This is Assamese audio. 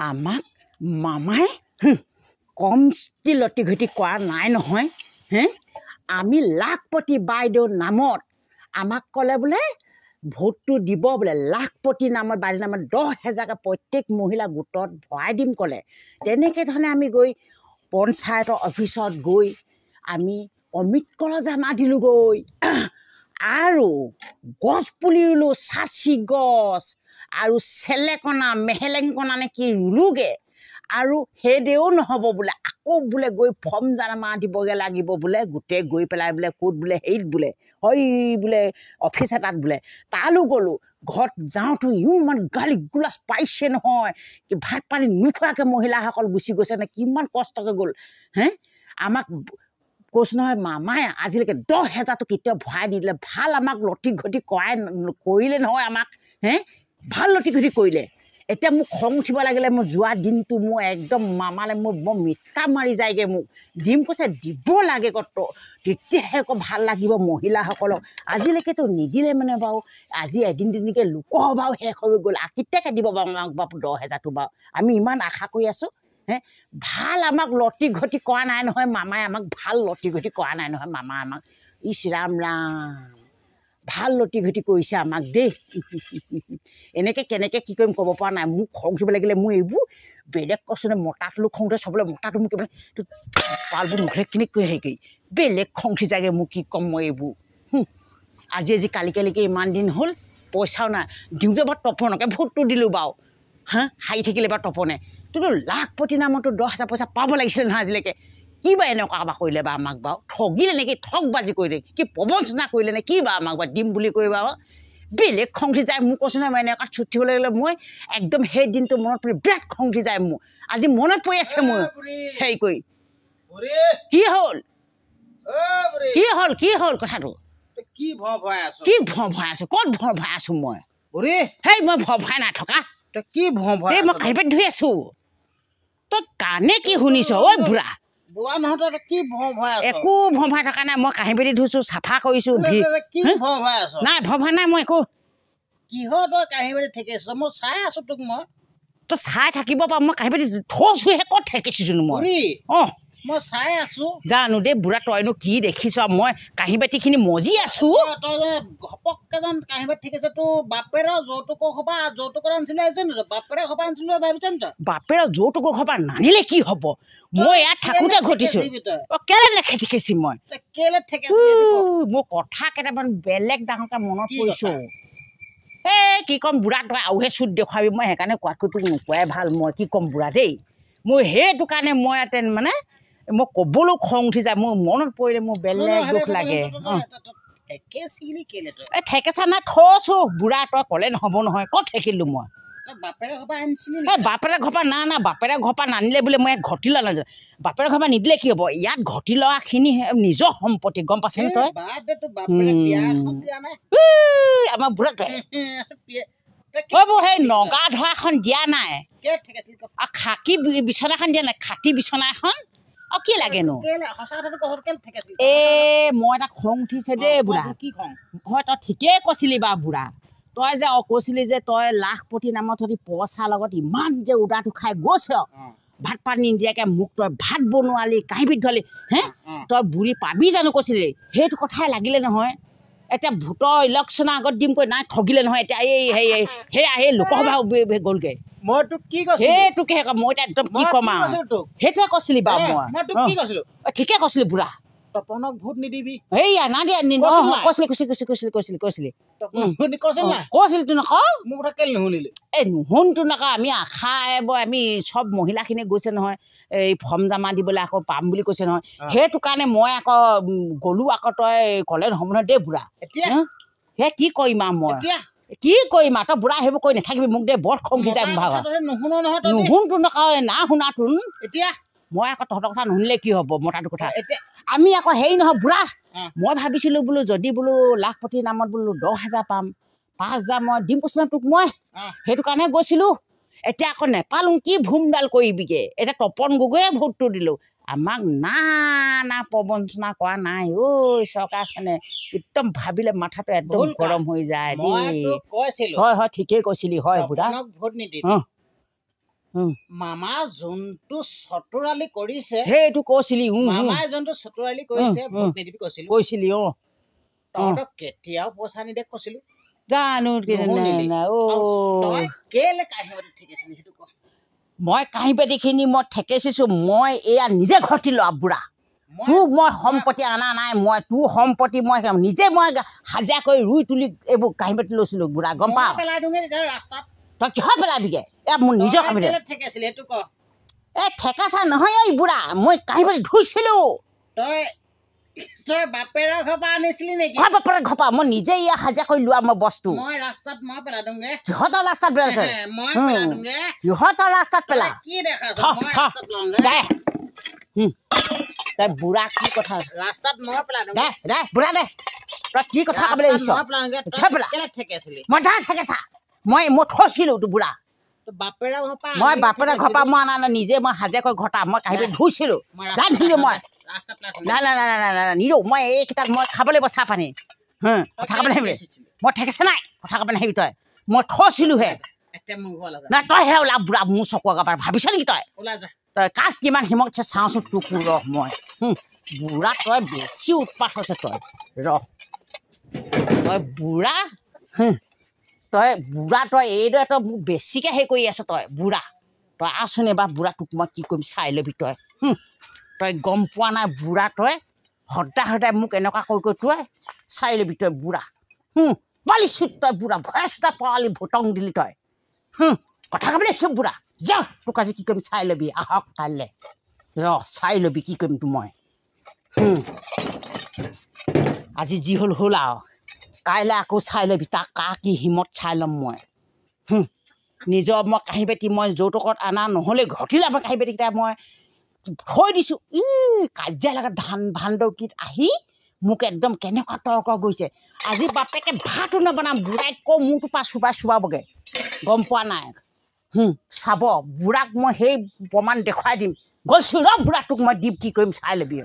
আমাক মামাই কম লটি ঘটি কৰা নাই নহয় হে আমি লাখপতি বাইদেউৰ নামত আমাক ক'লে বোলে ভোটটো দিব বোলে লাখপতি নামত বাইদেউৰ নামত 10,000কে প্ৰত্যেক মহিলা গোটত ভৰাই দিম ক'লে তেনেকৈ ধৰণে আমি গৈ পঞ্চায়তৰ অফিচত গৈ আমি অমিত কলহ জমা দিলোঁগৈ আৰু গছ পুলি ৰুলোঁ চাচি গছ আৰু চেলেকনা মেহেলেংকনা নে কি ৰুলোগৈ আৰু সেইদেও নহ'ব বোলে আকৌ বোলে গৈ ফৰ্ম জমা দিবগৈ লাগিব বোলে গোটেই গৈ পেলাই বোলে ক'ত বোলে হেৰিত বোলে হয় বোলে অফিচ এটাত বোলে তালৈ গ'লোঁ ঘৰত যাওঁতো ইমান গালি গুলাচ পাইছে নহয় কি ভাত পানী নোখোৱাকৈ মহিলাসকল গুচি গৈছে নে কিমান কষ্টকৈ গ'ল হে আমাক কৈছোঁ নহয় মামাই আজিলৈকে 10,000টো কেতিয়াও ভৰাই নিদিলে ভাল আমাক লটি ঘটি কৰিলে নহয় আমাক হে ভাল লটি ঘটি কৰিলে এতিয়া মোক খং উঠিব লাগিলে মই যোৱা দিনটো মই একদম মামালে মোৰ বৰ মিঠা মাৰি যায়গৈ মোক দিম কৈছে দিব লাগে কত তেতিয়াহে আকৌ ভাল লাগিব মহিলাসকলক আজিলৈকেতো নিদিলে মানে বাৰু আজি এদিন দিনকৈ লোকসভাও শেষ হৈ গ'ল কেতিয়াকৈ দিব বাৰু আমাক বাৰু 10,000টো বাৰু আমি ইমান আশা কৰি আছোঁ হে ভাল আমাক লটি ঘটি কৰা নাই নহয় মামাই আমাক ভাল লটি ঘটি কৰা নাই নহয় মামা আমাক ইছ ৰাম ৰাম ভাল লটি ঘটি কৰিছে আমাক দেই এনেকৈ কেনেকৈ কি কৰিম ক'ব পৰা নাই মোক খং উঠিব লাগিলে মই এইবোৰ বেলেগ কৈছোঁ নে মতাটো খং উঠে চবলৈ মতাটো মোক পালবোৰ মুখে কিনি কৰি হেৰি কৰি বেলেগ খং উঠি যায়গৈ মোক কি ক'ম মই এইবোৰ আজি কালিলৈকে ইমান দিন হ'ল পইচাও নাই দিওঁতে বাৰু তপনকে ভোটটো দিলোঁ বাৰু হা হাৰি থাকিলে বাৰু তপনে তোতো লাখপতি নামতো 10,000 পইচা পাব লাগিছিলে নহয় আজিলৈকে কি বা এনেকুৱা কাবা কৰিলে বা আমাক বাৰু ঠগিলে নেকি ঠগবাজি কৰিলে কি প্ৰবঞ্চনা কৰিলে নে কি বা আমাক বাৰু দিম বুলি কৈ বাৰু বেলেগ খং উঠি যায় মোক কৈছোঁ নহয় মই এনেকুৱা ছুট থিব লাগিলে মই একদম সেই দিনটো মনত পৰি বিৰাট খং উঠি যায় মোৰ আজি মনত পৰি আছে মোৰ হেৰি কৰি কি হ'ল কথাটো কি ভয় আছো ক'ত ভয় আছো মই সেই মই ভয় নাই থকা কি ভয় মই কাঁহী পাতি ধুই আছো তই কাণে কি শুনিছ ঐ বুঢ়া কি ভয় একো ভয় থকা নাই মই কাঁহী পাতি ধুইছোঁ চাফা কৰিছোঁ নাই ভয় নাই মই একো কিহৰ তই কাঁহী বাতি ঠেকিছ মই চাই আছো তোক মই তই চাই থাকিব পাৰ মই কাঁহী পাতি থৈছোহে ক'ত ঠেকিছোনো মই অঁ মই চাই আছো জানো দেই বুঢ়া তইনো কি দেখিছ মই কাঁহী বাতিখিনি মজি আছো তই যে ঘপককে যেন কাঁহী বাতি ঠেকিছে তোৰ বাপেৰৰ যৌতুকৰ আনিছিলে বাপেৰে সভা আনিছিলো ভাবিছ নি তই বাপেৰৰ যৌতুকৰ সভা নানিলে কি হ'ব মই ইয়াত থাকোঁতে ঘটিছো কেলে ঠেকিছি মই কেলে ঠেকিছি মোৰ কথা কেইটামান বেলেগ ডাঙৰকৈ মনত পৰিছো এই কি ক'ম বুঢ়া তই আউহে চুট দেখুৱাবি মই সেইকাৰণে কোৱাতকৈ তোক নোকোৱাই ভাল মই কি ক'ম বুঢ়া দেই মোৰ সেইটো কাৰণে মই ইয়াতে মানে মই ক'বলৈ খং উঠি যায় মোৰ মনত পৰিলে মোৰ বেলেগ দুখ লাগে এই ঠেকেচা নাই থৈছোঁ বুঢ়া তই ক'লে নহ'ব নহয় ক'ত ঠেকিলোঁ মই বাপেৰে ঘৰ আনিছিলি এই বাপেৰে ঘৰ পৰা না বাপেৰে ঘৰ পৰা নানিলে বোলে মই ইয়াত ঘটি লোৱা নাযাওঁ বাপেৰে ঘৰ পৰা নিদিলে কি হ'ব ইয়াত ঘটি লোৱাখিনি নিজৰ সম্পত্তি গম পাইছেনে তই আমাৰ বুঢ়া তই সেই নগা ধৰাখন দিয়া নাই খাকী বিচনাখন দিয়া নাই খাটি বিচনা এখন অঁ কি লাগেনো মই এটা খং উঠিছে দেই বুঢ়া হয় তই ঠিকেই কৈছিলি বাৰু বুঢ়া তই যে কৈছিলি যে তই লাখপতি নামত যদি পইচাৰ লগত ইমান যে উদাটো খাই গৈছ ভাত পানী নিদিয়াকৈ মোক তই ভাত বনোৱালি কাঁহী পিঠি ধোৱালি হে তই বুঢ়ী পাবি জানো কৈছিলি সেইটো কথাই লাগিলে নহয় এতিয়া ভোটৰ ইলেকশ্যনৰ আগত দিম কৈ নাই ঠগিলে নহয় এতিয়া এই লোকসভা গ'লগৈ মই তোক কি কৈছো সেইটোকে মই এতিয়া একদম কি ক'ম আৰু সেইটোৱে কৈছিলি বাৰু মই তোক কি কৈছিলো ঠিকে কৈছিলি বুঢ়া তপনক ভোট নিদিবি এইয়া না দিয়া কৈছিলি তো নকওঁ মোৰ কথা কেলে নুশুনিলি এই নুশুনতো নকওঁ আমি আশা আমি চব মহিলাখিনি গৈছে নহয় এই ফৰ্ম জমা দিবলৈ আকৌ পাম বুলি কৈছে নহয় সেইটো কাৰণে মই আকৌ গ'লোঁ আকৌ তই ক'লে নহ'ব নহয় দেই বুঢ়া এতিয়া সেই কি কৰিম আৰু মই কি কৰিম আৰু তই বুঢ়া সেইবোৰ কৰি নাথাকিবি মোক দে বৰ খং উঠি যায় ভাবা নুশুনতো নকওঁ না শুনাতোন এতিয়া মই আকৌ তহঁতৰ কথা নুশুনিলে কি হ'ব মতাটোৰ কথা আমি আকৌ হেৰি নহয় বুঢ়া মই ভাবিছিলোঁ বোলো যদি বোলো লাখপতিৰ নামত বোলো 10,000 পাম 5,000 মই দিম কৈছিলোঁ তোক মই সেইটো কাৰণে গৈছিলোঁ এতিয়া আকৌ নেপালোঁ কি ভুমডাল কৰিবিগৈ এতিয়া তপন গগৈয়ে ভোটটো দিলোঁ আমাক না প্ৰবঞ্চনা কৰা নাই ঐ চৰকাৰখনে একদম ভাবিলে মাথাটো একদম গৰম হৈ যায় দেই হয় ঠিকেই কৈছিলি হয় বুঢ়া মামা যোনটো চতুৰালি কৰিছে সেইটো কৈছিলি মামাই যোনটো চতুৰালি কৰিছে ভোট নিদিবি কৈছিলো কৈছিলি তহঁতক কেতিয়াও পইচা নিদে কৈছিলো জানো তই কেলে কাঁহী বাতি ঠেকিছিলি সেইটো ক মই কাঁহী বাতিখিনি মই ঠেকেচিছোঁ মই এয়া নিজে ঘটি লোৱা বুঢ়া তোক মই সম্পত্তি অনা নাই মই তোৰ সম্পত্তি মই নিজে মই হাজিৰা কৰি ৰুই তুলি এইবোৰ কাঁহী বাতি লৈছিলোঁ বুঢ়া গম পাওঁ পেলাই দিওঁগে ৰাস্তাত তই কিহৰ পেলাবিগে এয়া মোৰ নিজৰ কামে ঠেকেছিলি সেইটো ক এই ঠেকেচা নহয় এই বুঢ়া মই কাঁহী বাতি ধুইছিলোঁ তই তই বাপেৰৰ ঘৰ পৰা আনিছিলি নেকি ঘৰ বাপেৰে ঘৰ পৰা মই নিজে ইয়াৰ হাজিৰা কৰি লোৱা মই বস্তু মই ৰাস্তাত মই পেলাই দিওঁগে সিহঁতৰ ৰাস্তাত পেলাইছে মই পেলাই দিওঁগে সিহঁতৰ ৰাস্তাত পেলা কি দেখাইছ মই ৰাস্তাত পেলাওঁগে তই বুঢ়া কি কথা ৰাস্তাত মই পেলাই দিওঁ দে বুঢ়া দে তই কি কথা ক'বলৈ আহিছ কেলে ঠেকেছিলি মই দা ঠেকেচা মই থৈছিলোঁ তোৰ বুঢ়া বাপেৰে ঘৰ পৰা মই বাপেৰে ঘৰ পৰা মই অনা নিজে মই হাজিৰা কৰি ঘটা মই কাঁহী বাতি ধুইছিলোঁ যাই ধুলোঁ মই নাই নাই নাই নাই নাই নিদিওঁ মই এইকেইটাত মই খাব লাগিব চাহ পানী কথা ক'ব নাহিবি মই ঠেকেচা নাই কথা ক'ব নাহিবি তই মই থৈছিলোঁহে নাই তই হে ওলা বুঢ়া মোৰ চকু আগৰ পৰা ভাবিছ নেকি তই তই কাক কিমান হিমক চাওঁচোন তোক ৰহ মই বুঢ়া তই বেছি উৎপাত হৈছে তই ৰহ তই বুঢ়া তই এইদৰে তই মোক বেছিকৈ হেৰি কৰি আছ তই বুঢ়া তই আছোন এবাৰ বুঢ়া তোক মই কি কৰিম চাই ল'বি তই গম পোৱা নাই বুঢ়া তই সদায় মোক এনেকুৱা কৰি তই চাই ল'বি তই বুঢ়া পালিছোঁ তই বুঢ়া ভয়চ এটা পালি ভটং দিলি তই কথা ক'বলৈ আহিছোঁ বুঢ়া যা তোক আজি কি কৰিম চাই ল'বি আহক কাইলৈ ৰ চাই ল'বি কি কৰিম তো মই আজি যি হ'ল হ'ল আৰু কাইলৈ আকৌ চাই ল'বি তাক কা কি হিমত চাই ল'ম মই নিজৰ মই কাঁহী বাতি মই যৌতুকত অনা নহ'লে ঘটিলে মই কাঁহী বাতিকেইটা মই থৈ দিছোঁ কাজিয়া লগা ভাণ্ডকীত আহি মোক একদম কেনেকুৱা তৰ্ক গৈছে আজি বাপেকে ভাতো নবনাম বুঢ়াই কৈ মোৰটোৰ পৰা চুবাবগৈ গম পোৱা নাই চাব বুঢ়াক মই সেই প্ৰমাণ দেখুৱাই দিম গৈছোঁ ৰ বুঢ়া তোক মই দিম কি কৰিম চাই ল'বি